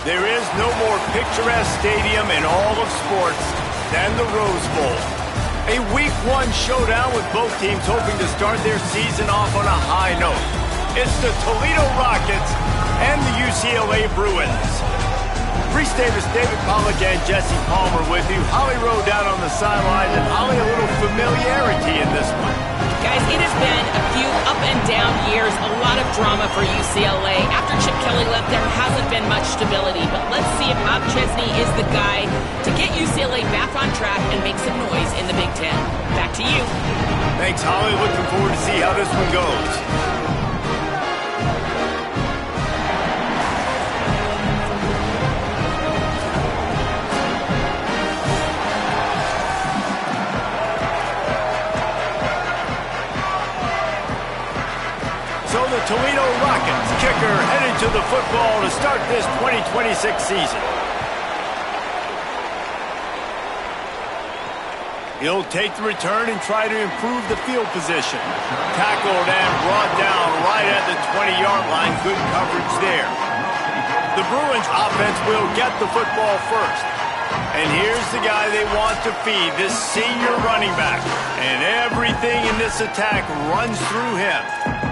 There is no more picturesque stadium in all of sports than the Rose Bowl. A Week 1 showdown with both teams hoping to start their season off on a high note. It's the Toledo Rockets and the UCLA Bruins. Reese Davis, David Pollack, and Jesse Palmer with you. Holly Rowe down on the sidelines, and Holly, a little familiarity in this one. Guys, it has been a few up and down years, a lot of drama for UCLA. After Chip Kelly left, there hasn't been much stability, but let's see if Bob Chesney is the guy to get UCLA back on track and make some noise in the Big Ten. Back to you. Thanks, Holly. Looking forward to see how this one goes. The Toledo Rockets kicker headed to the football to start this 2026 season. He'll take the return and try to improve the field position. Tackled and brought down right at the 20-yard line. Good coverage there. The Bruins offense will get the football first. And here's the guy they want to feed, this senior running back. And everything in this attack runs through him.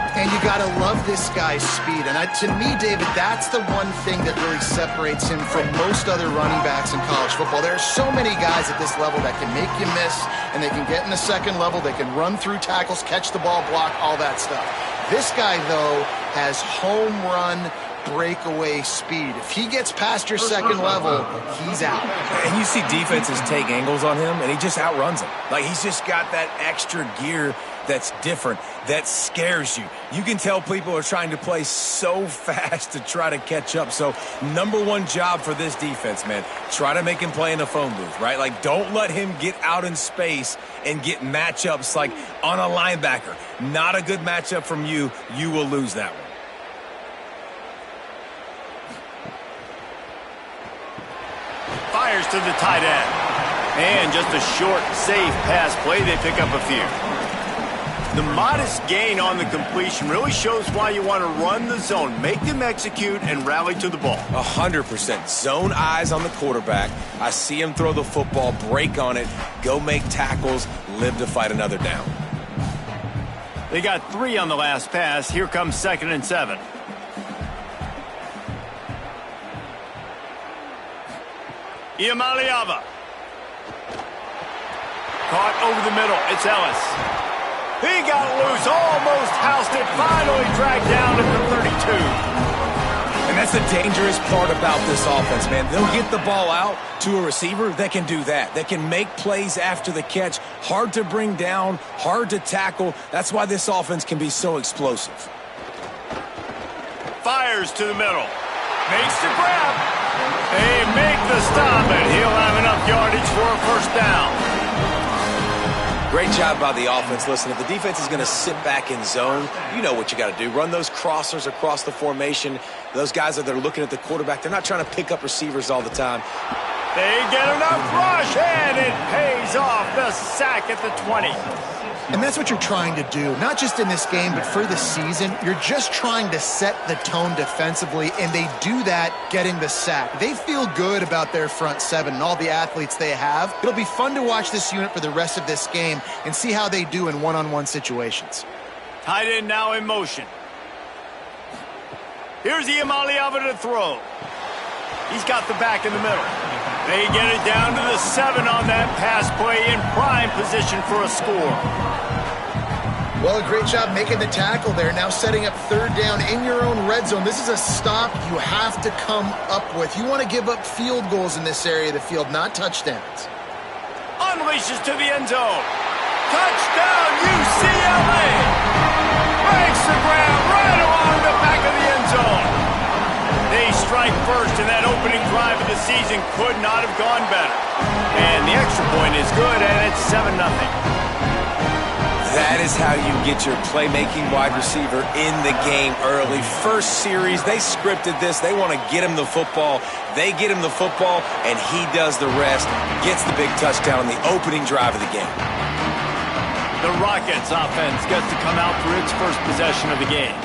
And you got to love this guy's speed. And to me, David, that's the one thing that really separates him from most other running backs in college football. There are so many guys at this level that can make you miss, and they can get in the second level. They can run through tackles, catch the ball, block, all that stuff. This guy, though, has home run breakaway speed. If he gets past your second level, he's out. And you see defenses take angles on him, and he just outruns them. Like, he's just got that extra gear that's different, that scares you. You can tell people are trying to play so fast to try to catch up. So, number one job for this defense, man, try to make him play in the phone booth, right? Like, don't let him get out in space and get matchups like on a linebacker. Not a good matchup from you. You will lose that one. Fires to the tight end. And just a short, safe pass play. They pick up a few. The modest gain on the completion really shows why you want to run the zone. Make them execute and rally to the ball. 100%. Zone eyes on the quarterback. I see him throw the football, break on it, go make tackles, live to fight another down. They got 3 on the last pass. Here comes 2nd and 7. Iamaleava. Caught over the middle. It's Ellis. He got loose, almost housed it, finally dragged down at the 32. And that's the dangerous part about this offense, man. They'll get the ball out to a receiver that can do that. That can make plays after the catch. Hard to bring down, hard to tackle. That's why this offense can be so explosive. Fires to the middle. Makes the grab. They make the stop, and he'll have enough yardage for a first down. Great job by the offense. Listen, if the defense is going to sit back in zone, you know what you got to do. Run those crossers across the formation. Those guys that are looking at the quarterback, they're not trying to pick up receivers all the time. They get enough rush, and it pays off. The sack at the 20. And that's what you're trying to do, not just in this game, but for the season. You're just trying to set the tone defensively, and they do that getting the sack. They feel good about their front seven and all the athletes they have. It'll be fun to watch this unit for the rest of this game and see how they do in one-on-one situations. Tight end now in motion. Here's Iamaleava to throw. He's got the back in the middle. They get it down to the 7 on that pass play, in prime position for a score. Well, a great job making the tackle there. Now setting up 3rd down in your own red zone. This is a stop you have to come up with. You want to give up field goals in this area of the field, not touchdowns. Unleashes to the end zone. Touchdown, UCLA! Breaks the ground right along the back of the end zone. They strike first, and that opening drive of the season could not have gone better. And the extra point is good, and it's 7-0. That is how you get your playmaking wide receiver in the game early. First series, they scripted this. They want to get him the football. They get him the football, and he does the rest. Gets the big touchdown on the opening drive of the game. The Rockets offense gets to come out for its first possession of the game.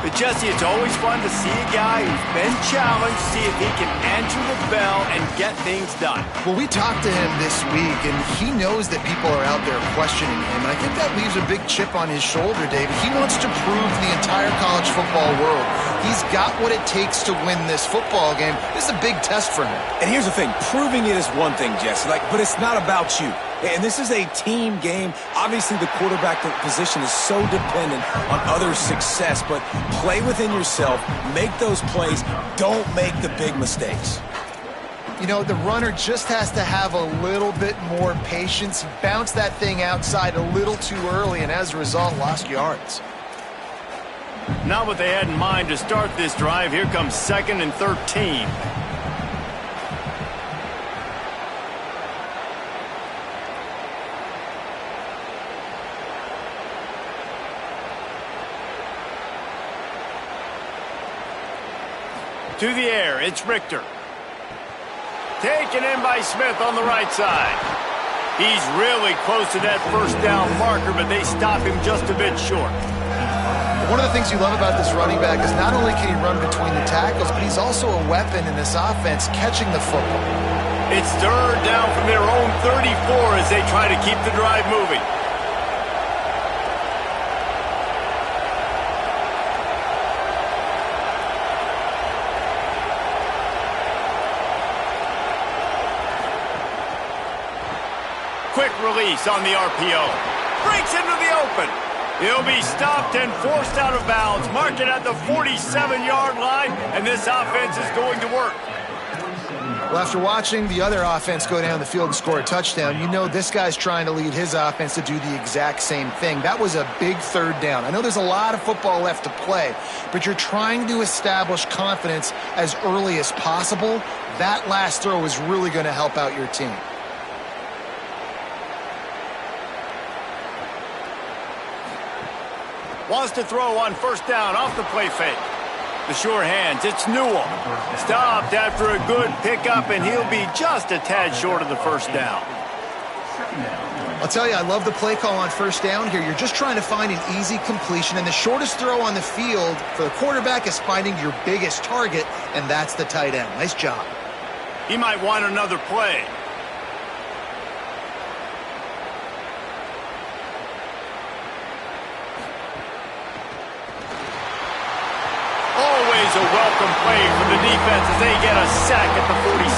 But Jesse, it's always fun to see a guy who's been challenged, see if he can answer the bell and get things done. Well, we talked to him this week, and he knows that people are out there questioning him. And I think that leaves a big chip on his shoulder, David. He wants to prove to the entire college football world he's got what it takes to win this football game. This is a big test for him. And here's the thing. Proving it is one thing, Jesse, but it's not about you. And this is a team game. Obviously, the quarterback position is so dependent on others' success, but play within yourself, make those plays, don't make the big mistakes. You know, the runner just has to have a little bit more patience. He bounced that thing outside a little too early, and as a result, lost yards. Not what they had in mind to start this drive. Here comes 2nd and 13. To the air, it's Richter. Taken in by Smith on the right side. He's really close to that first down marker, but they stop him just a bit short. One of the things you love about this running back is not only can he run between the tackles, but he's also a weapon in this offense catching the football. It's 3rd down from their own 34 as they try to keep the drive moving. Quick release on the RPO. Breaks into the open. He'll be stopped and forced out of bounds. Mark it at the 47-yard line, and this offense is going to work. Well, after watching the other offense go down the field and score a touchdown, you know this guy's trying to lead his offense to do the exact same thing. That was a big 3rd down. I know there's a lot of football left to play, but you're trying to establish confidence as early as possible. That last throw is really going to help out your team. Wants to throw on 1st down off the play fake. The sure hands, it's Newell. Stopped after a good pickup, and he'll be just a tad short of the 1st down. I'll tell you, I love the play call on 1st down here. You're just trying to find an easy completion, and the shortest throw on the field for the quarterback is finding your biggest target, and that's the tight end. Nice job. He might want another play. A welcome play for the defense as they get a sack at the 47.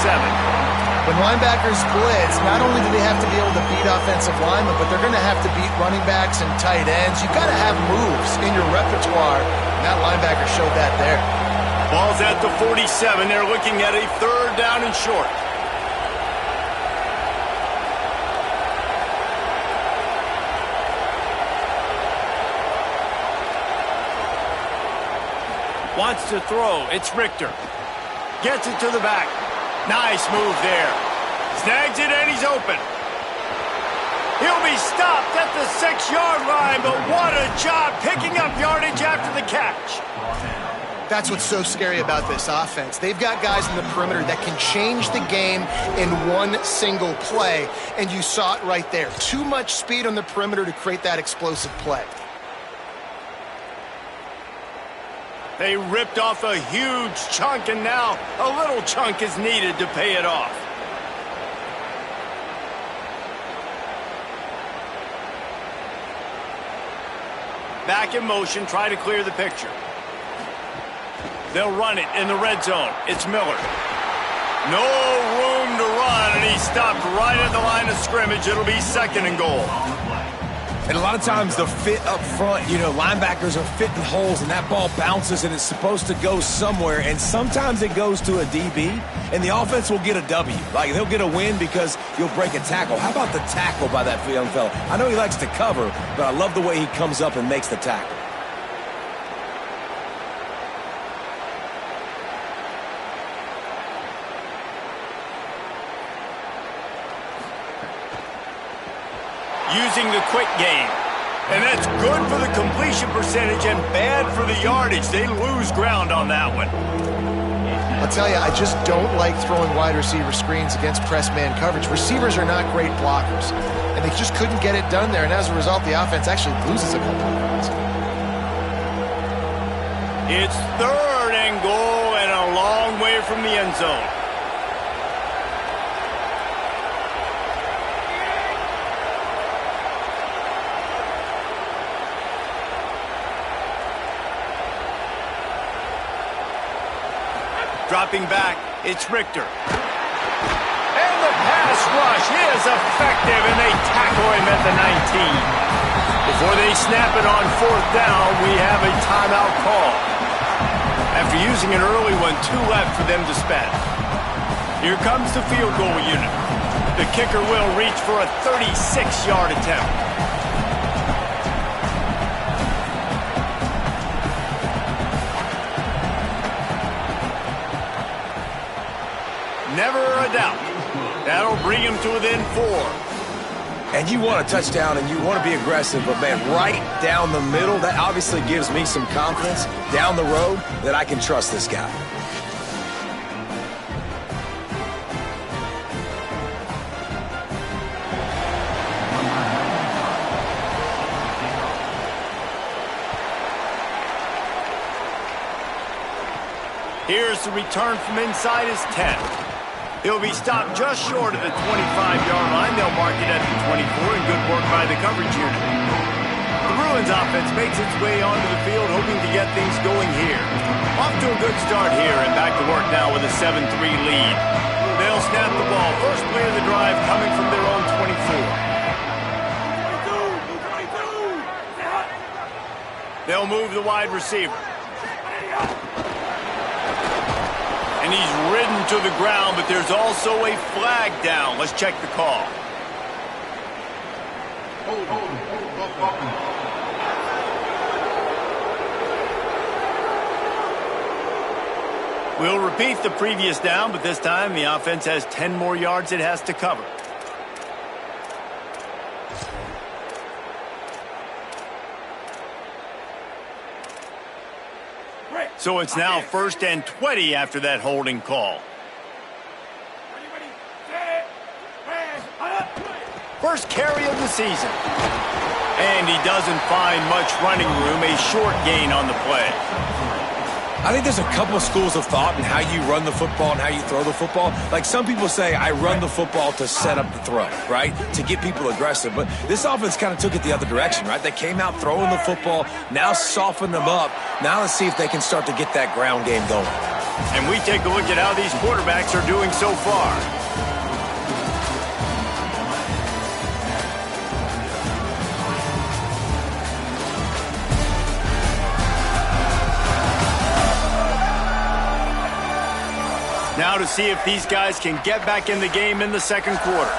When linebackers blitz, not only do they have to be able to beat offensive linemen, but they're going to have to beat running backs and tight ends. You've got to have moves in your repertoire, and that linebacker showed that there. Ball's at the 47. They're looking at a 3rd down and short. Wants to throw. It's Richter. Gets it to the back. Nice move there. Snags it and he's open. He'll be stopped at the 6-yard line, but what a job picking up yardage after the catch. That's what's so scary about this offense. They've got guys in the perimeter that can change the game in one single play, and you saw it right there. Too much speed on the perimeter to create that explosive play. They ripped off a huge chunk, and now a little chunk is needed to pay it off. Back in motion, try to clear the picture. They'll run it in the red zone. It's Miller. No room to run, and he stopped right at the line of scrimmage. It'll be 2nd and goal. And a lot of times the fit up front, linebackers are fitting holes and that ball bounces and it's supposed to go somewhere. And sometimes it goes to a DB and the offense will get a W. Like they'll get a win because you'll break a tackle. How about the tackle by that young fella? I know he likes to cover, but I love the way he comes up and makes the tackle. Using the quick game. And that's good for the completion percentage and bad for the yardage. They lose ground on that one. I'll tell you, I just don't like throwing wide receiver screens against press man coverage. Receivers are not great blockers, and they just couldn't get it done there. And as a result, the offense actually loses a couple of yards. It's 3rd and goal and a long way from the end zone. Dropping back, it's Richter. And the pass rush is effective, and they tackle him at the 19. Before they snap it on 4th down, we have a timeout call. After using an early one, 2 left for them to spend. Here comes the field goal unit. The kicker will reach for a 36-yard attempt. Never a doubt. That'll bring him to within 4. And you want a touchdown and you want to be aggressive, but man, right down the middle, that obviously gives me some confidence down the road that I can trust this guy. Here's the return from inside his 10. He'll be stopped just short of the 25-yard line. They'll mark it at the 24, and good work by the coverage unit. The Bruins offense makes its way onto the field, hoping to get things going here. Off to a good start here, and back to work now with a 7-3 lead. They'll snap the ball. First play of the drive coming from their own 24. They'll move the wide receiver. And he's ridden to the ground, but there's also a flag down. Let's check the call. We'll repeat the previous down, but this time the offense has 10 more yards it has to cover. So it's now 1st and 20 after that holding call. First carry of the season. And he doesn't find much running room, a short gain on the play. I think there's a couple schools of thought in how you run the football and how you throw the football. Like some people say, I run the football to set up the throw, right? To get people aggressive. But this offense kind of took it the other direction, right? They came out throwing the football, now soften them up. Now let's see if they can start to get that ground game going. And we take a look at how these quarterbacks are doing so far. Now to see if these guys can get back in the game in the second quarter.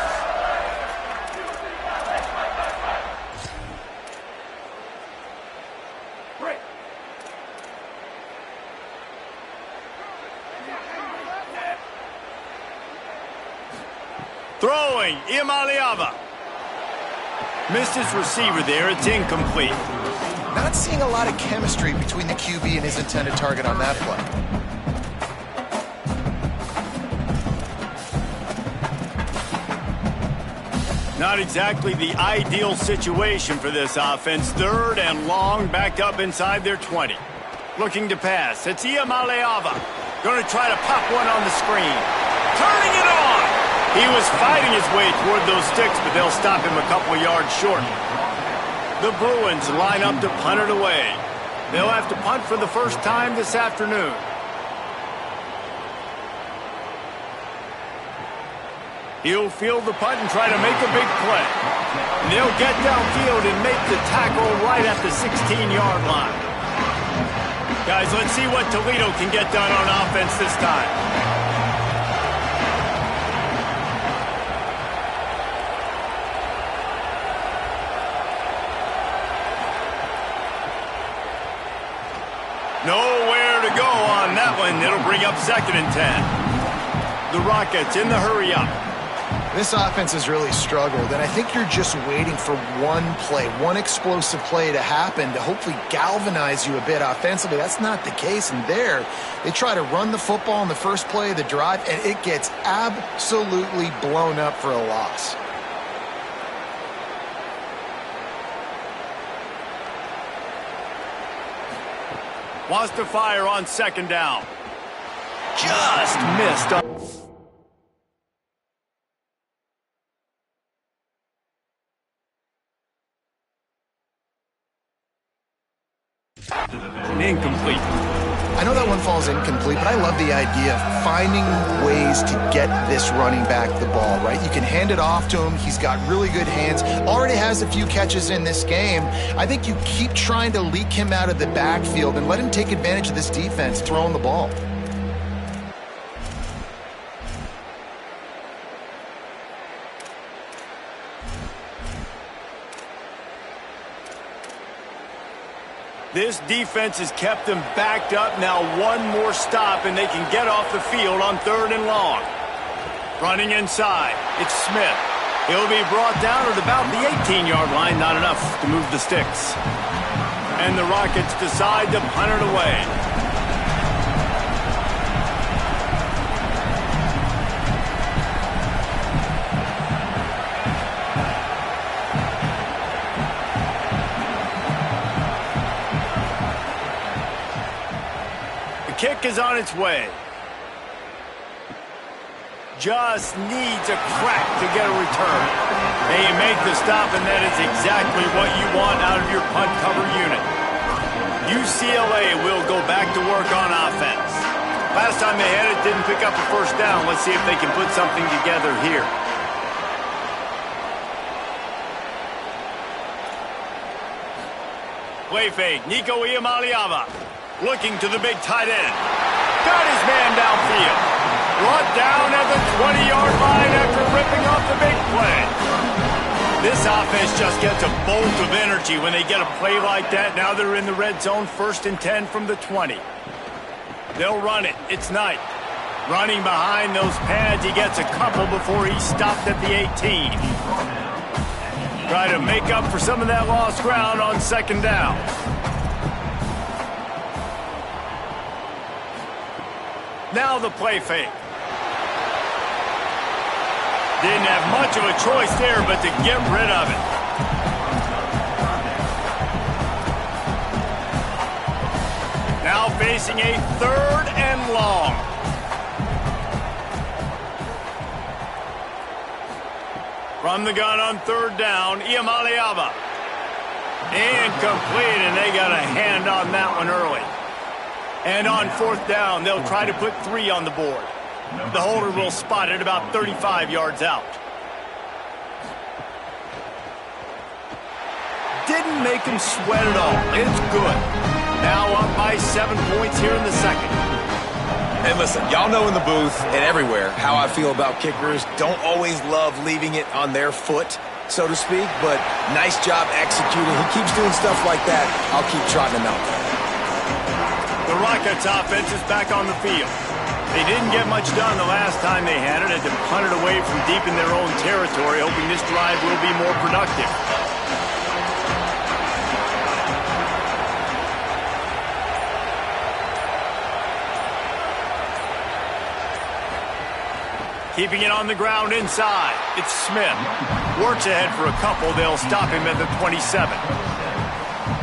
Throwing, Imaliava. Missed his receiver there, it's incomplete. Not seeing a lot of chemistry between the QB and his intended target on that play. Not exactly the ideal situation for this offense. 3rd and long, backed up inside their 20. Looking to pass. It's Imaliava. Going to try to pop one on the screen. Turning it on! He was fighting his way toward those sticks, but they'll stop him a couple of yards short. The Bruins line up to punt it away. They'll have to punt for the first time this afternoon. He'll field the punt and try to make a big play. And they'll get downfield and make the tackle right at the 16-yard line. Guys, let's see what Toledo can get done on offense this time. Nowhere to go on that one. It'll bring up 2nd and 10. The Rockets in the hurry up. This offense has really struggled, and I think you're just waiting for one play, one explosive play to happen to hopefully galvanize you a bit offensively. That's not the case, and there, they try to run the football on the first play of the drive, and it gets absolutely blown up for a loss. Wants to fire on second down. Just missed. Incomplete. I know that one falls incomplete, but I love the idea of finding ways to get this running back the ball, right? You can hand it off to him. He's got really good hands. Already has a few catches in this game. I think you keep trying to leak him out of the backfield and let him take advantage of this defense throwing the ball. This defense has kept them backed up. Now one more stop, and they can get off the field on 3rd and long. Running inside, it's Smith. He'll be brought down at about the 18-yard line. Not enough to move the sticks. And the Rockets decide to punt it away. Kick is on its way. Just needs a crack to get a return. They make the stop, and that is exactly what you want out of your punt cover unit. UCLA will go back to work on offense. Last time they had it, didn't pick up a first down. Let's see if they can put something together here. Play fake. Nico Iamaleava. Looking to the big tight end. Got his man downfield. Brought down at the 20-yard line after ripping off the big play. This offense just gets a bolt of energy when they get a play like that. Now they're in the red zone, 1st and 10 from the 20. They'll run it. It's Knight. Running behind those pads, he gets a couple before he's stopped at the 18. Try to make up for some of that lost ground on 2nd down. Now the play fake. Didn't have much of a choice there but to get rid of it. Now facing a 3rd and long. From the gun on 3rd down, Iamaleava. Incomplete, and they got a hand on that one early. And on 4th down, they'll try to put 3 on the board. The holder will spot it about 35 yards out. Didn't make him sweat at all. It's good. Now up by 7 points here in the 2nd. And listen, y'all know in the booth and everywhere how I feel about kickers. Don't always love leaving it on their foot, so to speak, but nice job executing. He keeps doing stuff like that. I'll keep trotting him out there. The Rockets offense is back on the field. They didn't get much done the last time they had it, had to punt it away from deep in their own territory, hoping this drive will be more productive. Keeping it on the ground inside. It's Smith. Works ahead for a couple. They'll stop him at the 27.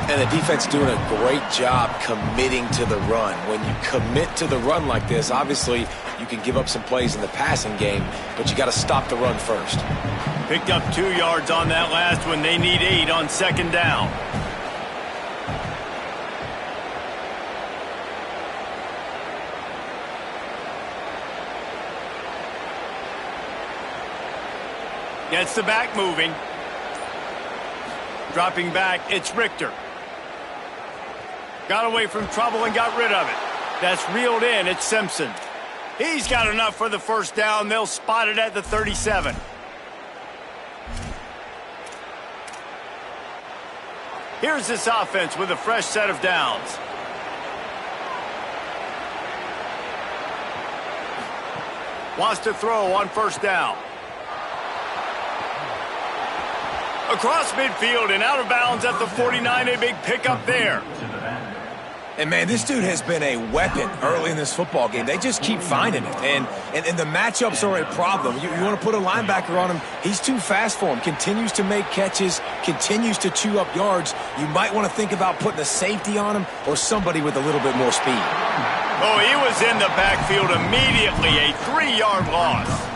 And the defense doing a great job committing to the run. When you commit to the run like this, obviously you can give up some plays in the passing game, but you got to stop the run first. Picked up 2 yards on that last one. They need 8 on 2nd down. Gets the back moving. Dropping back, it's Richter. Got away from trouble and got rid of it. That's reeled in, it's Simpson. He's got enough for the 1st down. They'll spot it at the 37. Here's this offense with a fresh set of downs. Wants to throw on 1st down. Across midfield and out of bounds at the 49, a big pickup there. And, man, this dude has been a weapon early in this football game. They just keep finding it. And the matchups are a problem. You want to put a linebacker on him, he's too fast for him. Continues to make catches, continues to chew up yards. You might want to think about putting a safety on him or somebody with a little bit more speed. Oh, he was in the backfield immediately. A 3-yard loss.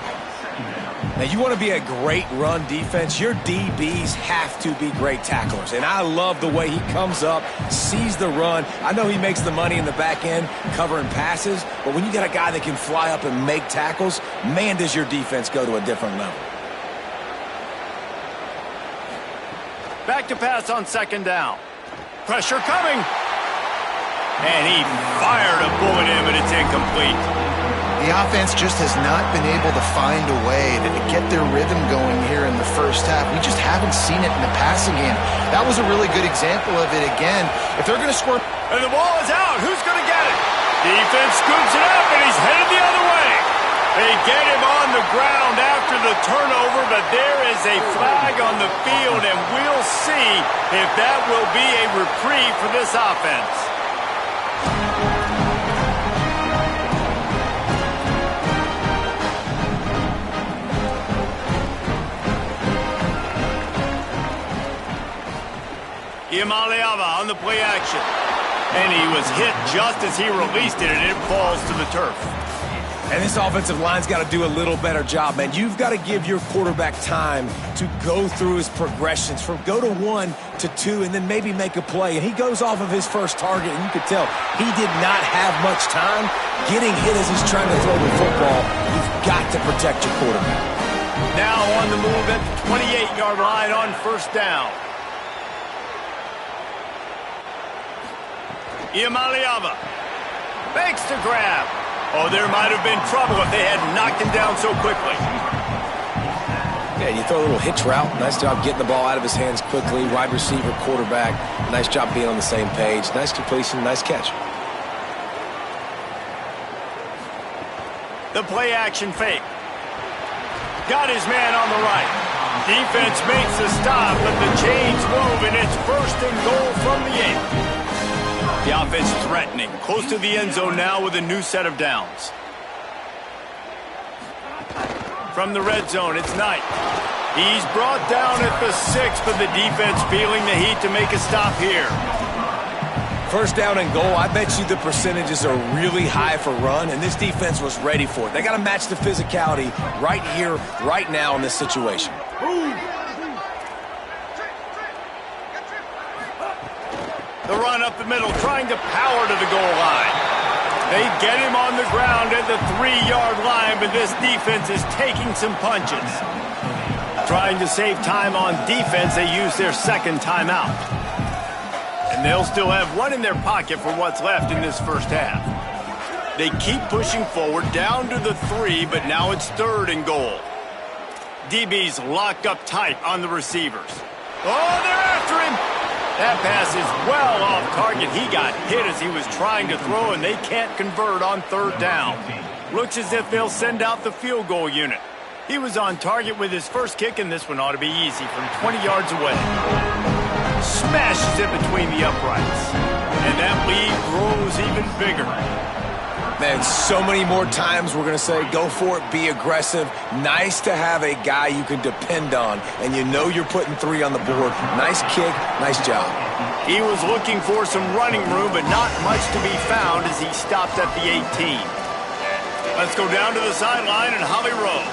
Now, you want to be a great run defense, your DBs have to be great tacklers. And I love the way he comes up, sees the run. I know he makes the money in the back end covering passes, but when you got a guy that can fly up and make tackles, man, does your defense go to a different level. Back to pass on 2nd down. Pressure coming. And he fired a bullet in, but it's incomplete. The offense just has not been able to find a way to get their rhythm going here in the first half. We just haven't seen it in the passing game. That was a really good example of it again. If they're going to score... And the ball is out. Who's going to get it? Defense scoops it up, and he's headed the other way. They get him on the ground after the turnover, but there is a flag on the field, and we'll see if that will be a reprieve for this offense. Iamaleava on the play action. And he was hit just as he released it, and it falls to the turf. And this offensive line's got to do a little better job, man. You've got to give your quarterback time to go through his progressions from go to 1 to 2 and then maybe make a play. And he goes off of his first target, and you could tell he did not have much time getting hit as he's trying to throw the football. You've got to protect your quarterback. Now on the move at the 28-yard line on 1st down. Iamaleava fakes to grab. Oh, there might have been trouble if they had knocked him down so quickly. Yeah, you throw a little hitch route. Nice job getting the ball out of his hands quickly. Wide receiver, quarterback. Nice job being on the same page. Nice completion, nice catch. The play action fake. Got his man on the right. Defense makes the stop, but the chains move, and it's 1st and goal from the 8. The offense threatening, close to the end zone now with a new set of downs. From the red zone, it's Knight. He's brought down at the 6, but the defense feeling the heat to make a stop here. 1st down and goal, I bet you the percentages are really high for run, and this defense was ready for it. They got to match the physicality right here, right now in this situation. The run up the middle, trying to power to the goal line. They get him on the ground at the 3-yard line, but this defense is taking some punches. Trying to save time on defense, they use their 2nd timeout. And they'll still have one in their pocket for what's left in this first half. They keep pushing forward down to the 3, but now it's 3rd and goal. DB's locked up tight on the receivers. Oh, they're after him! That pass is well off target. He got hit as he was trying to throw, and they can't convert on 3rd down. Looks as if they'll send out the field goal unit. He was on target with his first kick, and this one ought to be easy from 20 yards away. Smashes it between the uprights. And that lead grows even bigger. Man, so many more times we're going to say, go for it, be aggressive. Nice to have a guy you can depend on, and you know you're putting 3 on the board. Nice kick, nice job. He was looking for some running room, but not much to be found as he stopped at the 18. Let's go down to the sideline and Holly Rowe.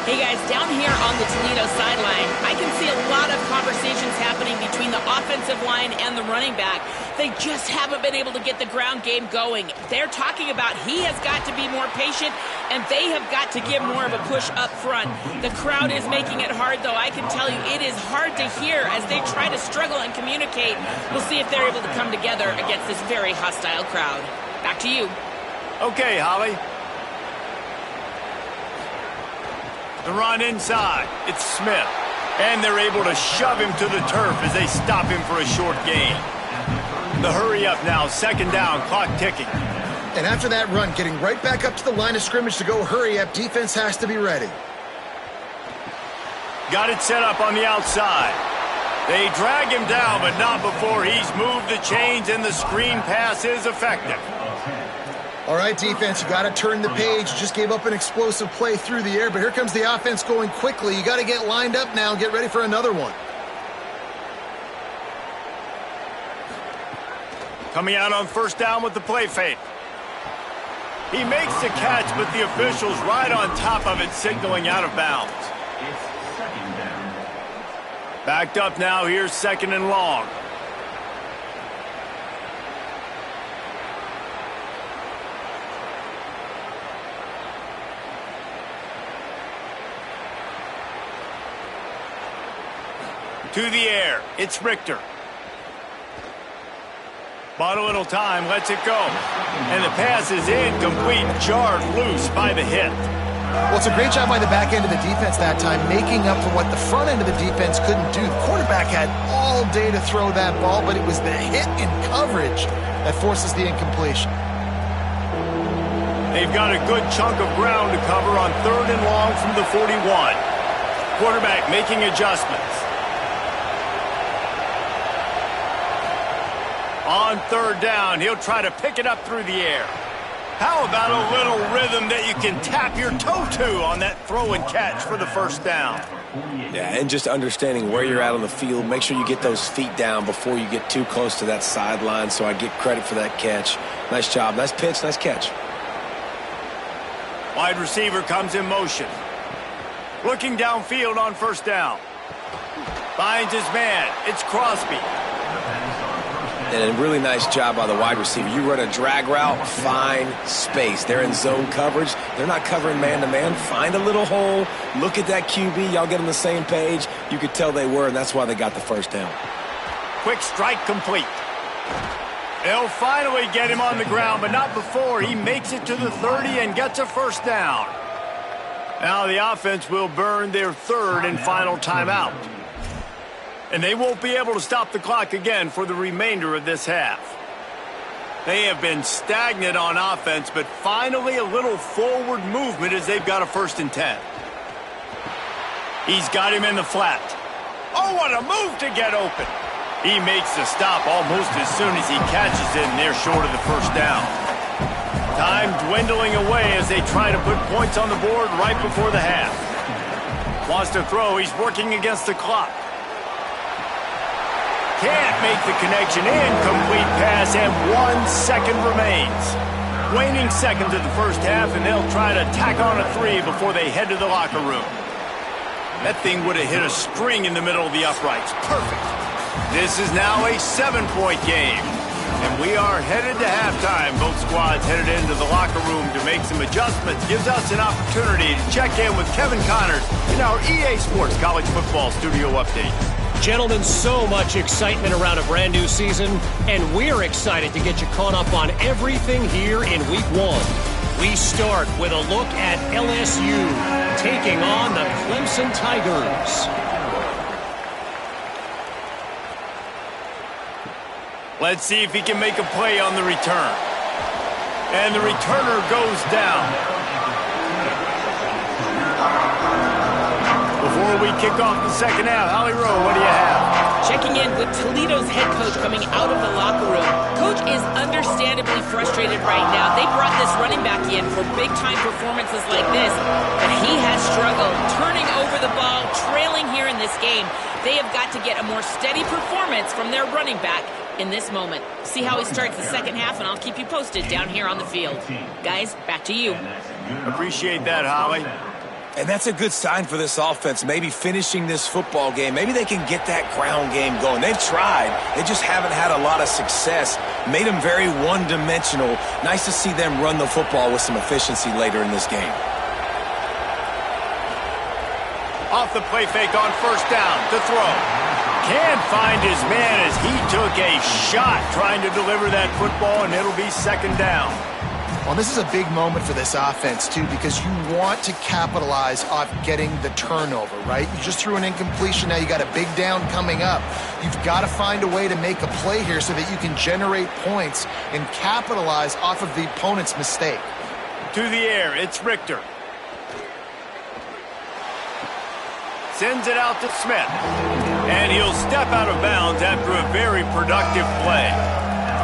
Hey guys, down here on the Toledo sideline, I can see a lot of conversations happening between the offensive line and the running back. They just haven't been able to get the ground game going. They're talking about he has got to be more patient, and they have got to give more of a push up front. The crowd is making it hard, though. I can tell you it is hard to hear as they try to struggle and communicate. We'll see if they're able to come together against this very hostile crowd. Back to you. Okay, Holly. The run inside. It's Smith. And they're able to shove him to the turf as they stop him for a short gain. The hurry up now. 2nd down. Clock ticking. And after that run, getting right back up to the line of scrimmage to go hurry up, defense has to be ready. Got it set up on the outside. They drag him down, but not before he's moved the chains, and the screen pass is effective. All right, defense, you got to turn the page. Just gave up an explosive play through the air, but here comes the offense going quickly. You got to get lined up now and get ready for another one. Coming out on first down with the play fake. He makes the catch, but the official's right on top of it, signaling out of bounds. Backed up now, here's 2nd and long. To the air, it's Richter. Bought a little time, lets it go. And the pass is incomplete, jarred loose by the hit. Well, it's a great job by the back end of the defense that time, making up for what the front end of the defense couldn't do. The quarterback had all day to throw that ball, but it was the hit in coverage that forces the incompletion. They've got a good chunk of ground to cover on 3rd and long from the 41. Quarterback making adjustments. On 3rd down, he'll try to pick it up through the air. How about a little rhythm that you can tap your toe to on that throw and catch for the 1st down? Yeah, and just understanding where you're at on the field. Make sure you get those feet down before you get too close to that sideline, so I get credit for that catch. Nice job. Nice pitch. Nice catch. Wide receiver comes in motion. Looking downfield on 1st down. Finds his man. It's Crosby. And a really nice job by the wide receiver. You run a drag route, find space. They're in zone coverage. They're not covering man-to-man. Find a little hole. Look at that QB. Y'all get on the same page. You could tell they were, and that's why they got the 1st down. Quick strike complete. They'll finally get him on the ground, but not before he makes it to the 30 and gets a 1st down. Now the offense will burn their 3rd and final timeout. And they won't be able to stop the clock again for the remainder of this half. They have been stagnant on offense, but finally a little forward movement as they've got a 1st and 10. He's got him in the flat. Oh, what a move to get open. He makes the stop almost as soon as he catches it, and they're short of the 1st down. Time dwindling away as they try to put points on the board right before the half. Wants to throw. He's working against the clock. Can't make the connection. Incomplete pass, and 1 second remains. Waning seconds of the 1st half, and they'll try to tack on a 3 before they head to the locker room. That thing would have hit a string in the middle of the uprights. Perfect. This is now a 7-point game. And we are headed to halftime. Both squads headed into the locker room to make some adjustments. Gives us an opportunity to check in with Kevin Connors in our EA Sports College Football Studio Update. Gentlemen, so much excitement around a brand new season, and we're excited to get you caught up on everything here in Week 1. We start with a look at LSU taking on the Clemson Tigers. Let's see if he can make a play on the return. And the returner goes down. Before we kick off the 2nd half, Holly Rowe, what do you have? Checking in with Toledo's head coach coming out of the locker room. Coach is understandably frustrated right now. They brought this running back in for big-time performances like this, but he has struggled turning over the ball, trailing here in this game. They have got to get a more steady performance from their running back in this moment. See how he starts the 2nd half, and I'll keep you posted down here on the field. Guys, back to you. Appreciate that, Holly. And that's a good sign for this offense, maybe finishing this football game. Maybe they can get that ground game going. They've tried. They just haven't had a lot of success. Made them very one-dimensional. Nice to see them run the football with some efficiency later in this game. Off the play fake on 1st down to throw. Can't find his man as he took a shot trying to deliver that football, and it'll be 2nd down. Well, this is a big moment for this offense, too, because you want to capitalize off getting the turnover, right? You just threw an incompletion. Now you got a big down coming up. You've got to find a way to make a play here so that you can generate points and capitalize off of the opponent's mistake. To the air, it's Richter. sends it out to Smith. And he'll step out of bounds after a very productive play.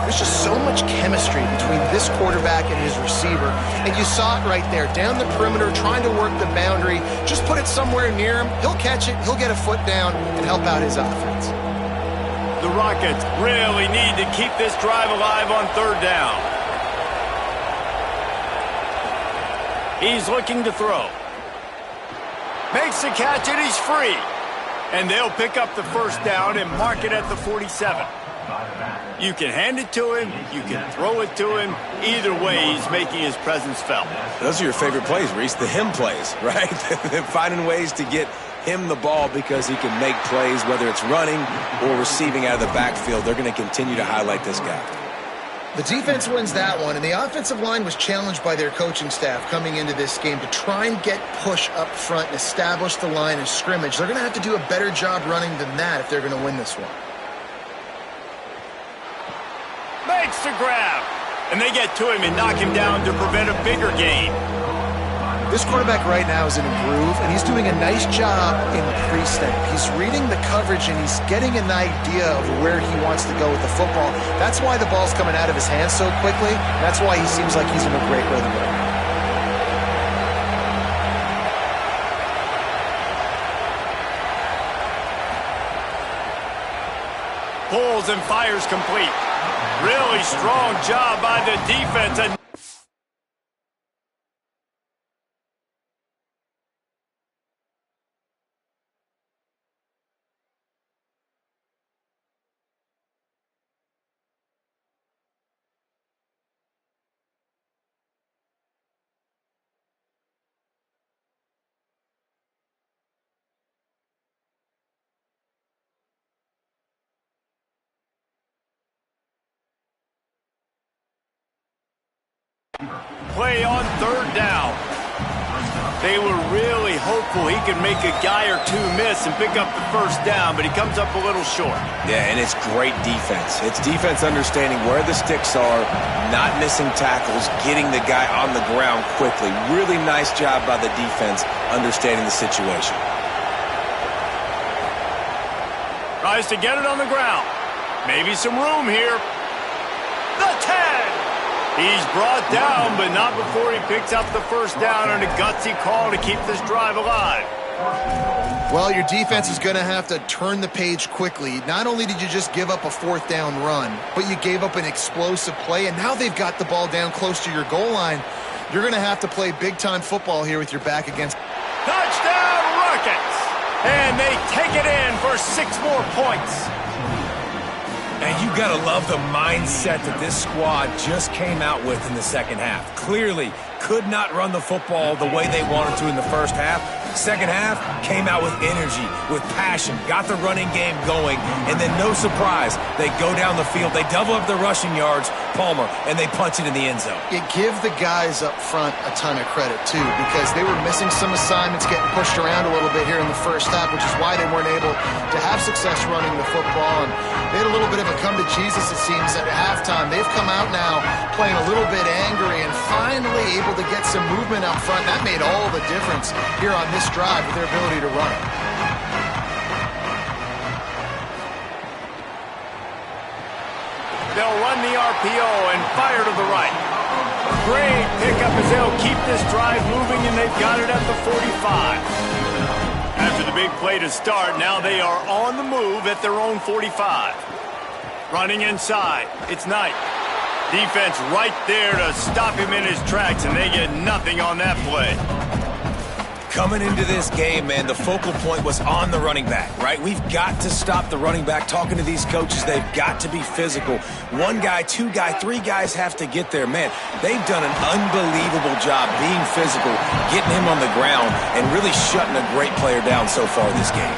There's just so much chemistry between this quarterback and his receiver. And you saw it right there, down the perimeter, trying to work the boundary. Just put it somewhere near him. He'll catch it, he'll get a foot down, and help out his offense. The Rockets really need to keep this drive alive on third down. He's looking to throw. Makes the catch, and he's free. And they'll pick up the first down and mark it at the 47. You can hand it to him, you can throw it to him. Either way, he's making his presence felt. Those are your favorite plays, Reese, the him plays, right? Finding ways to get him the ball because he can make plays, whether it's running or receiving out of the backfield. They're going to continue to highlight this guy. The defense wins that one, and the offensive line was challenged by their coaching staff coming into this game to try and get push up front and establish the line of scrimmage. They're going to have to do a better job running than that if they're going to win this one. Makes the grab, and they get to him and knock him down to prevent a bigger gain. This quarterback right now is in a groove, and he's doing a nice job in pre-snap. He's reading the coverage, and he's getting an idea of where he wants to go with the football. That's why the ball's coming out of his hands so quickly. That's why he seems like he's in a great rhythm right now. Pulls and fires complete. Really strong job by the defense. Play on third down. They were really hopeful he could make a guy or two miss and pick up the first down, but he comes up a little short. Yeah, and it's great defense. It's defense understanding where the sticks are, not missing tackles, getting the guy on the ground quickly. Really nice job by the defense understanding the situation. Tries to get it on the ground. Maybe some room here. The 10. He's brought down, but not before he picks up the first down on a gutsy call to keep this drive alive. Well, your defense is going to have to turn the page quickly. Not only did you just give up a fourth down run, but you gave up an explosive play, and now they've got the ball down close to your goal line. You're going to have to play big-time football here with your back against. Touchdown, Rockets! And they take it in for 6 more points. And you got to love the mindset that this squad just came out with in the second half. Clearly could not run the football the way they wanted to in the first half. Second half came out with energy, with passion, got the running game going, and then no surprise, they go down the field, they double up their rushing yards, Palmer, and they punch it in the end zone. You give the guys up front a ton of credit, too, because they were missing some assignments, getting pushed around a little bit here in the first half, which is why they weren't able to have success running the football. And they had a little bit of a come to Jesus, it seems, at halftime. They've come out now playing a little bit angry and finally able to get some movement up front. That made all the difference here on this drive with their ability to run it. They'll run the RPO and fire to the right. Great pickup as they'll keep this drive moving, and they've got it at the 45. After the big play to start, now they are on the move at their own 45. Running inside, it's Knight. Defense right there to stop him in his tracks, and they get nothing on that play. Coming into this game, man, the focal point was on the running back, right? We've got to stop the running back. Talking to these coaches, they've got to be physical. 1 guy, 2 guy, 3 guys have to get there. Man, they've done an unbelievable job being physical, getting him on the ground, and really shutting a great player down so far this game.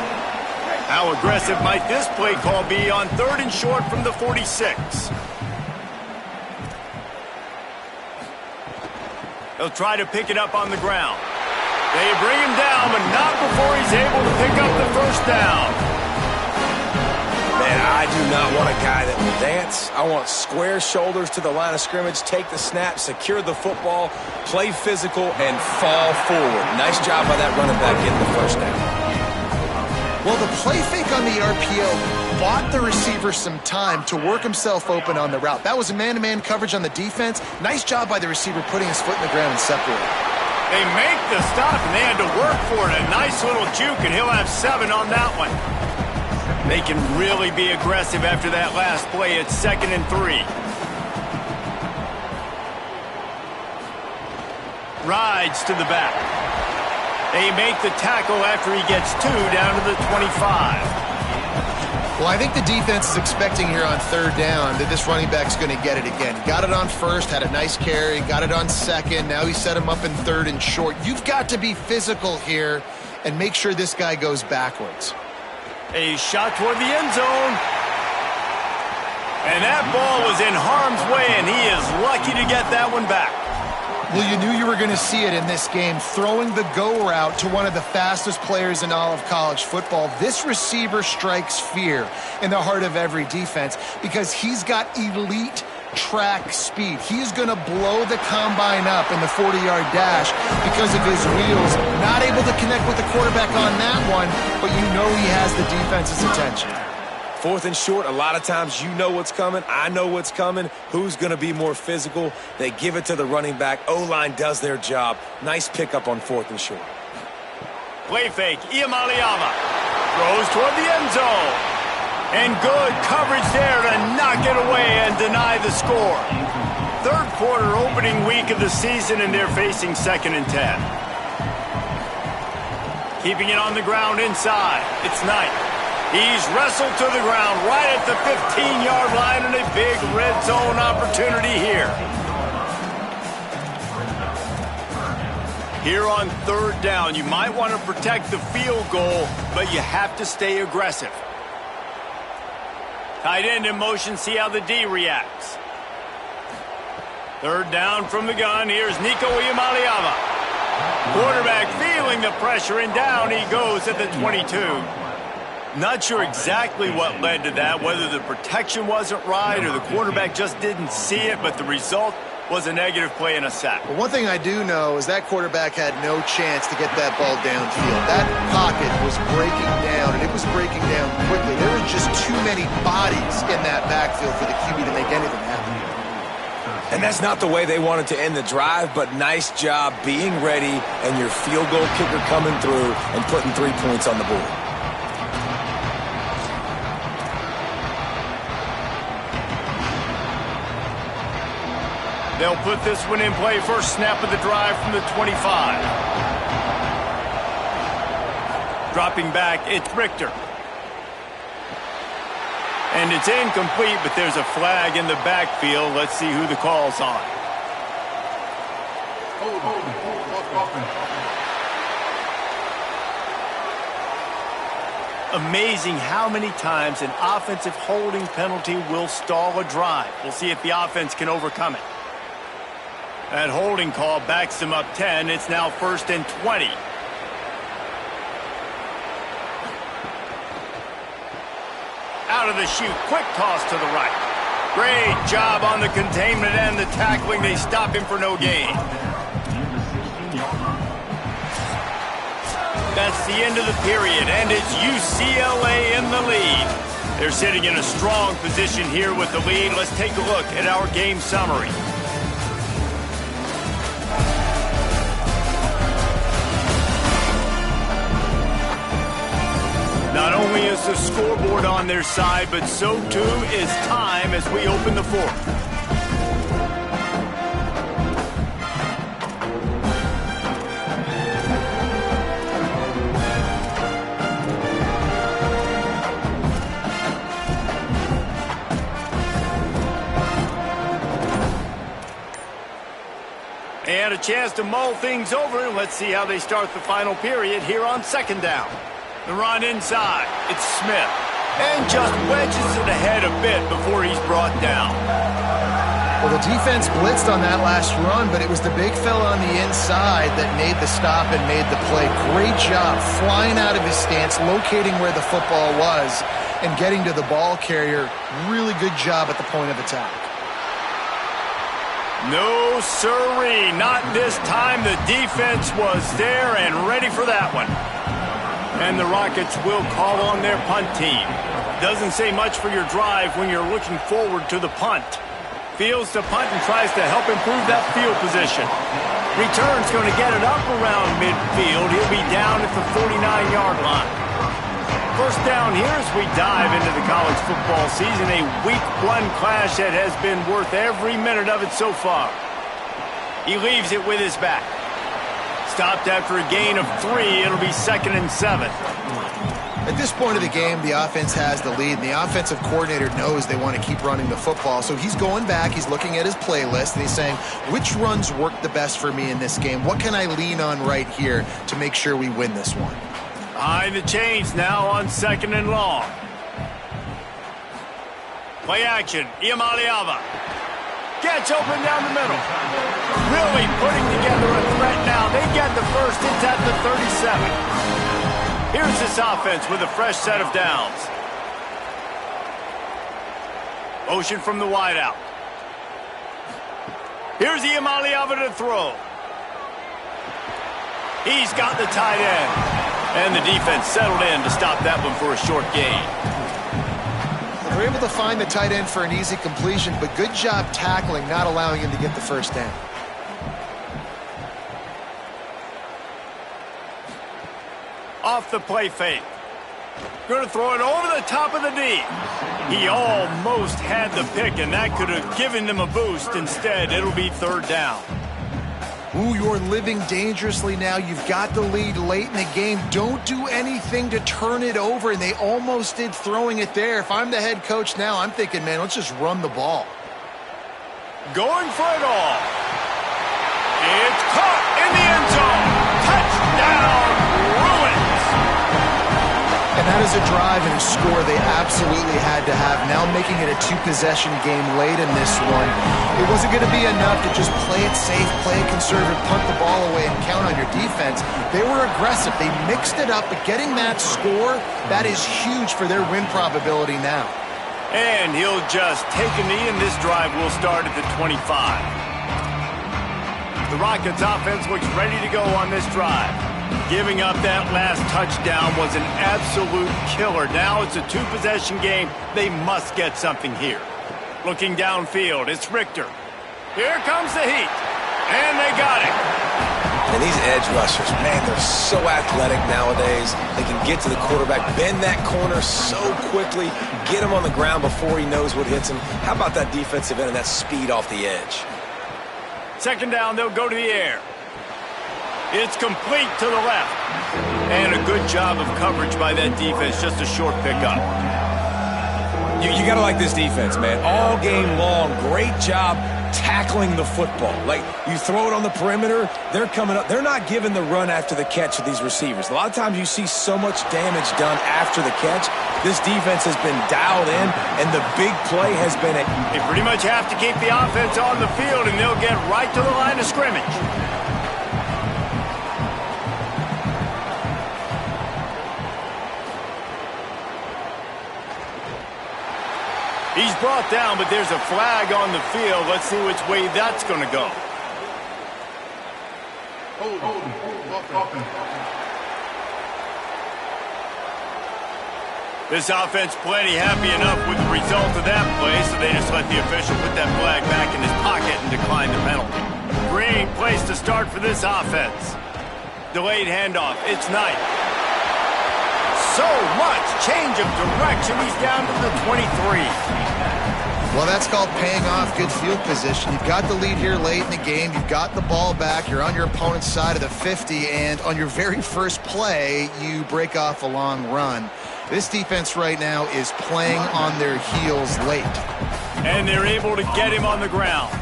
How aggressive might this play call be on 3rd and short from the 46? They'll try to pick it up on the ground. They bring him down, but not before he's able to pick up the first down. Man, I do not want a guy that will dance. I want square shoulders to the line of scrimmage, take the snap, secure the football, play physical, and fall forward. Nice job by that running back getting the first down. Well, the play fake on the RPO bought the receiver some time to work himself open on the route. That was a man-to-man coverage on the defense. Nice job by the receiver putting his foot in the ground and separating. They make the stop, and they had to work for it. A nice little juke, and he'll have 7 on that one. They can really be aggressive after that last play. It's 2nd and 3. Rides to the back. They make the tackle after he gets 2 down to the 25. Well, I think the defense is expecting here on 3rd down that this running back's going to get it again. Got it on 1st, had a nice carry, got it on 2nd. Now he set him up in 3rd and short. You've got to be physical here and make sure this guy goes backwards. A shot toward the end zone. And that ball was in harm's way, and he is lucky to get that one back. Well, you knew you were going to see it in this game, throwing the go route to one of the fastest players in all of college football. This receiver strikes fear in the heart of every defense because he's got elite track speed. He's going to blow the combine up in the 40-yard dash because of his wheels. Not able to connect with the quarterback on that one, but you know he has the defense's attention. 4th and short, a lot of times you know what's coming. I know what's coming. Who's going to be more physical? They give it to the running back. O-line does their job. Nice pickup on 4th and short. Play fake. Iamaleava throws toward the end zone. And good coverage there to knock it away and deny the score. 3rd quarter opening week of the season, and they're facing 2nd and 10. Keeping it on the ground inside. It's Knight. He's wrestled to the ground right at the 15-yard line, and a big red zone opportunity here. Here on 3rd down, you might want to protect the field goal, but you have to stay aggressive. Tight end in motion, see how the D reacts. 3rd down from the gun. Here's Nico Iamaleava. Quarterback feeling the pressure, and down he goes at the 22. Not sure exactly what led to that, whether the protection wasn't right or the quarterback just didn't see it, but the result was a negative play and a sack. Well, one thing I do know is that quarterback had no chance to get that ball downfield. That pocket was breaking down, and it was breaking down quickly. There were just too many bodies in that backfield for the QB to make anything happen. And that's not the way they wanted to end the drive, but nice job being ready and your field goal kicker coming through and putting 3 points on the board. They'll put this one in play. First snap of the drive from the 25. Dropping back, it's Richter. And it's incomplete, but there's a flag in the backfield. Let's see who the call's on. Amazing how many times an offensive holding penalty will stall a drive. We'll see if the offense can overcome it. That holding call backs them up 10. It's now 1st and 20. Out of the chute, quick toss to the right. Great job on the containment and the tackling. They stop him for no gain. That's the end of the period, and it's UCLA in the lead. They're sitting in a strong position here with the lead. Let's take a look at our game summary. Not only is the scoreboard on their side, but so too is time as we open the 4th. And a chance to mull things over. Let's see how they start the final period here on 2nd down. The run inside. It's Smith. And just wedges it ahead a bit before he's brought down. Well, the defense blitzed on that last run, but it was the big fella on the inside that made the stop and made the play. Great job flying out of his stance, locating where the football was, and getting to the ball carrier. Really good job at the point of attack. No siree, not this time. The defense was there and ready for that one. And the Rockets will call on their punt team. Doesn't say much for your drive when you're looking forward to the punt. Fields to punt and tries to help improve that field position. Return's going to get it up around midfield. He'll be down at the 49-yard line. First down here as we dive into the college football season. A Week 1 clash that has been worth every minute of it so far. He leaves it with his back. Stopped after a gain of 3. It'll be 2nd and 7. At this point of the game, the offense has the lead, and the offensive coordinator knows they want to keep running the football. So he's going back, he's looking at his playlist, and he's saying, which runs work the best for me in this game? What can I lean on right here to make sure we win this one? Behind the chains now on 2nd and long. Play action, Iamaleava. Gets open down the middle. Really putting together a threat now. They get the first. It's at the 37. Here's this offense with a fresh set of downs. Motion from the wideout. Here's Iamaleava to throw. He's got the tight end. And the defense settled in to stop that one for a short gain. They're able to find the tight end for an easy completion, but good job tackling, not allowing him to get the first down. Off the play fake. Going to throw it over the top of the D. He almost had the pick, and that could have given them a boost. Instead, it'll be 3rd down. Ooh, you're living dangerously now. You've got the lead late in the game. Don't do anything to turn it over, and they almost did throwing it there. If I'm the head coach now, I'm thinking, man, let's just run the ball. Going for it all. It's caught in the end zone. Touchdown, Bruins. And that is a drive and a score they absolutely had to have. Now making it a 2-possession game late in this one. It wasn't going to be enough to just play it safe, play it conservative, punt the ball away, and count on your defense. They were aggressive. They mixed it up, but getting that score, that is huge for their win probability now. And he'll just take a knee, and this drive will start at the 25. The Rockets offense looks ready to go on this drive. Giving up that last touchdown was an absolute killer. Now it's a 2-possession game. They must get something here. Looking downfield, it's Richter. Here comes the heat. And they got it. And these edge rushers, man, they're so athletic nowadays. They can get to the quarterback, bend that corner so quickly, get him on the ground before he knows what hits him. How about that defensive end and that speed off the edge? 2nd down, they'll go to the air. It's complete to the left. And a good job of coverage by that defense, just a short pickup. You got to like this defense, man. All game long, great job tackling the football. Like, you throw it on the perimeter, they're coming up. They're not giving the run after the catch to these receivers. A lot of times you see so much damage done after the catch. This defense has been dialed in, and the big play has been it. They pretty much have to keep the offense on the field, and they'll get right to the line of scrimmage. He's brought down, but there's a flag on the field. Let's see which way that's going to go. This offense plenty happy enough with the result of that play, so they just let the official put that flag back in his pocket and decline the penalty. Great place to start for this offense. Delayed handoff. It's Knight. So much change of direction. He's down to the 23. Well, that's called paying off good field position. You've got the lead here late in the game. You've got the ball back. You're on your opponent's side of the 50, and on your very first play, you break off a long run. This defense right now is playing on their heels late. And they're able to get him on the ground.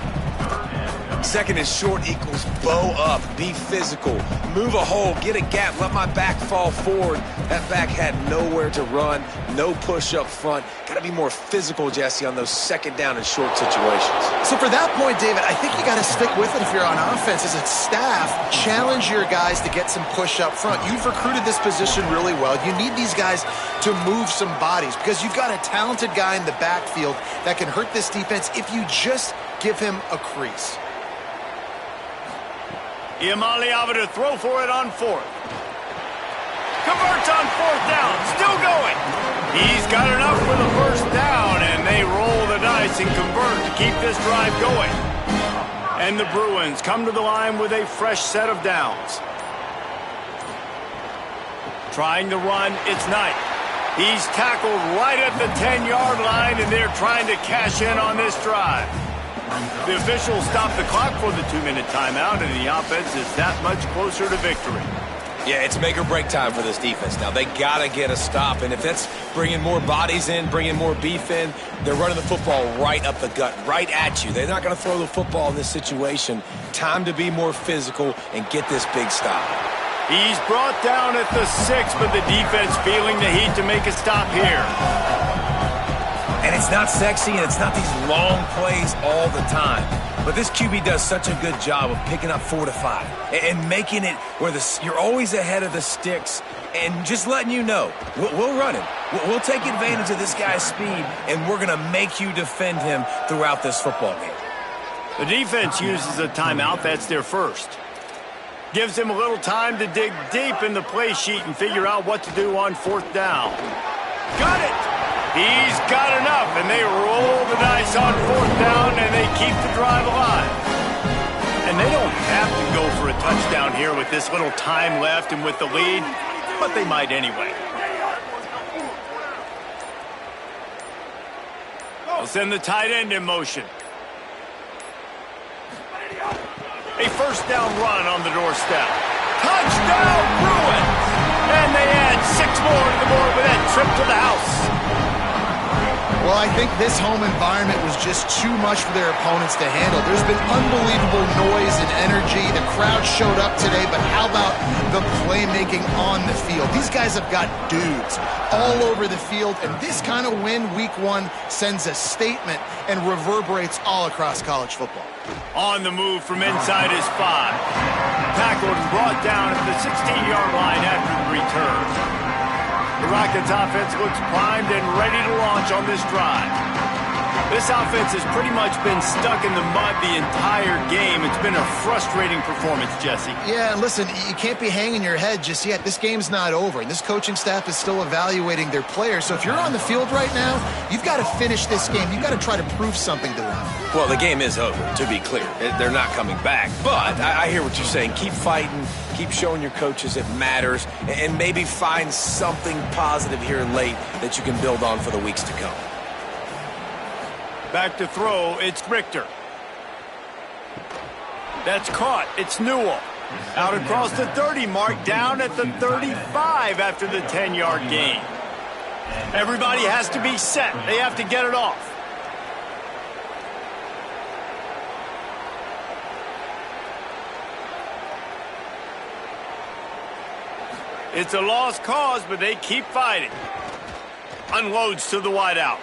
2nd and short equals bow up, be physical, move a hole, get a gap, let my back fall forward. That back had nowhere to run, no push up front. Got to be more physical, Jesse, on those 2nd down and short situations. So for that point, David, I think you got to stick with it if you're on offense. As a staff, challenge your guys to get some push up front. You've recruited this position really well. You need these guys to move some bodies because you've got a talented guy in the backfield that can hurt this defense if you just give him a crease. Iamaleava to throw for it on 4th. converts on fourth down, still going. He's got enough for the first down, and they roll the dice and convert to keep this drive going. And the Bruins come to the line with a fresh set of downs. Trying to run, it's Knight. He's tackled right at the 10-yard line, and they're trying to cash in on this drive. The officials stop the clock for the 2-minute timeout, and the offense is that much closer to victory. Yeah, it's make or break time for this defense now. They got to get a stop, and if that's bringing more bodies in, bringing more beef in, they're running the football right up the gut, right at you. They're not going to throw the football in this situation. Time to be more physical and get this big stop. He's brought down at the 6, but the defense feeling the heat to make a stop here. And it's not sexy, and it's not these long plays all the time. But this QB does such a good job of picking up 4 to 5 and making it where you're always ahead of the sticks and just letting you know, we'll run him. We'll take advantage of this guy's speed, and we're going to make you defend him throughout this football game. The defense uses a timeout. That's their first. Gives him a little time to dig deep in the play sheet and figure out what to do on fourth down. Got it! He's got enough, and they roll the dice on fourth down, and they keep the drive alive. And they don't have to go for a touchdown here with this little time left and with the lead, but they might anyway. They'll send the tight end in motion. A first down run on the doorstep. Touchdown, Bruins! And they add 6 more to the board with that trip to the house. Well, I think this home environment was just too much for their opponents to handle. There's been unbelievable noise and energy. The crowd showed up today, but how about the playmaking on the field? These guys have got dudes all over the field, and this kind of win week 1 sends a statement and reverberates all across college football. On the move from inside his 5. Tackled and brought down at the 16-yard line after the return. The Rockets offense looks primed and ready to launch on this drive. This offense has pretty much been stuck in the mud the entire game. It's been a frustrating performance, Jesse. Yeah, and listen, you can't be hanging your head just yet. This game's not over, and this coaching staff is still evaluating their players. So if you're on the field right now, you've got to finish this game. You've got to try to prove something to them. Well, the game is over, to be clear. They're not coming back. But I hear what you're saying. Keep fighting. Keep showing your coaches it matters. And maybe find something positive here late that you can build on for the weeks to come. Back to throw, it's Richter. That's caught. It's Newell. Out across the 30 mark, down at the 35 after the 10-yard gain. Everybody has to be set. They have to get it off. It's a lost cause, but they keep fighting. Unloads to the wideout.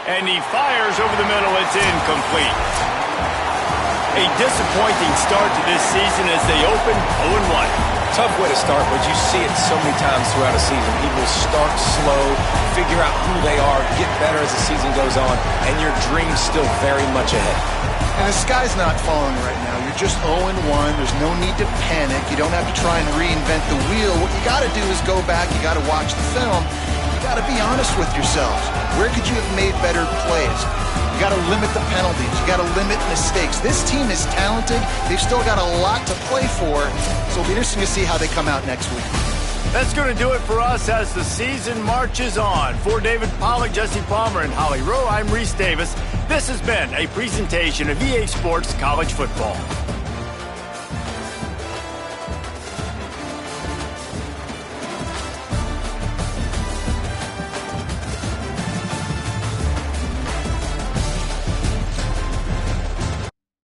And he fires over the middle. It's incomplete. A disappointing start to this season as they open 0-1. Tough way to start, but you see it so many times throughout a season. People start slow, figure out who they are, get better as the season goes on, and your dream's still very much ahead. And the sky's not falling right now. You're just 0-1. There's no need to panic. You don't have to try and reinvent the wheel. What you got to do is go back. You got to watch the film. You got to be honest with yourselves. Where could you have made better plays? You got to limit the penalties. You got to limit mistakes. This team is talented. They've still got a lot to play for. So it'll be interesting to see how they come out next week. That's going to do it for us as the season marches on. For David Pollack, Jesse Palmer, and Holly Rowe, I'm Reese Davis. This has been a presentation of EA Sports College Football.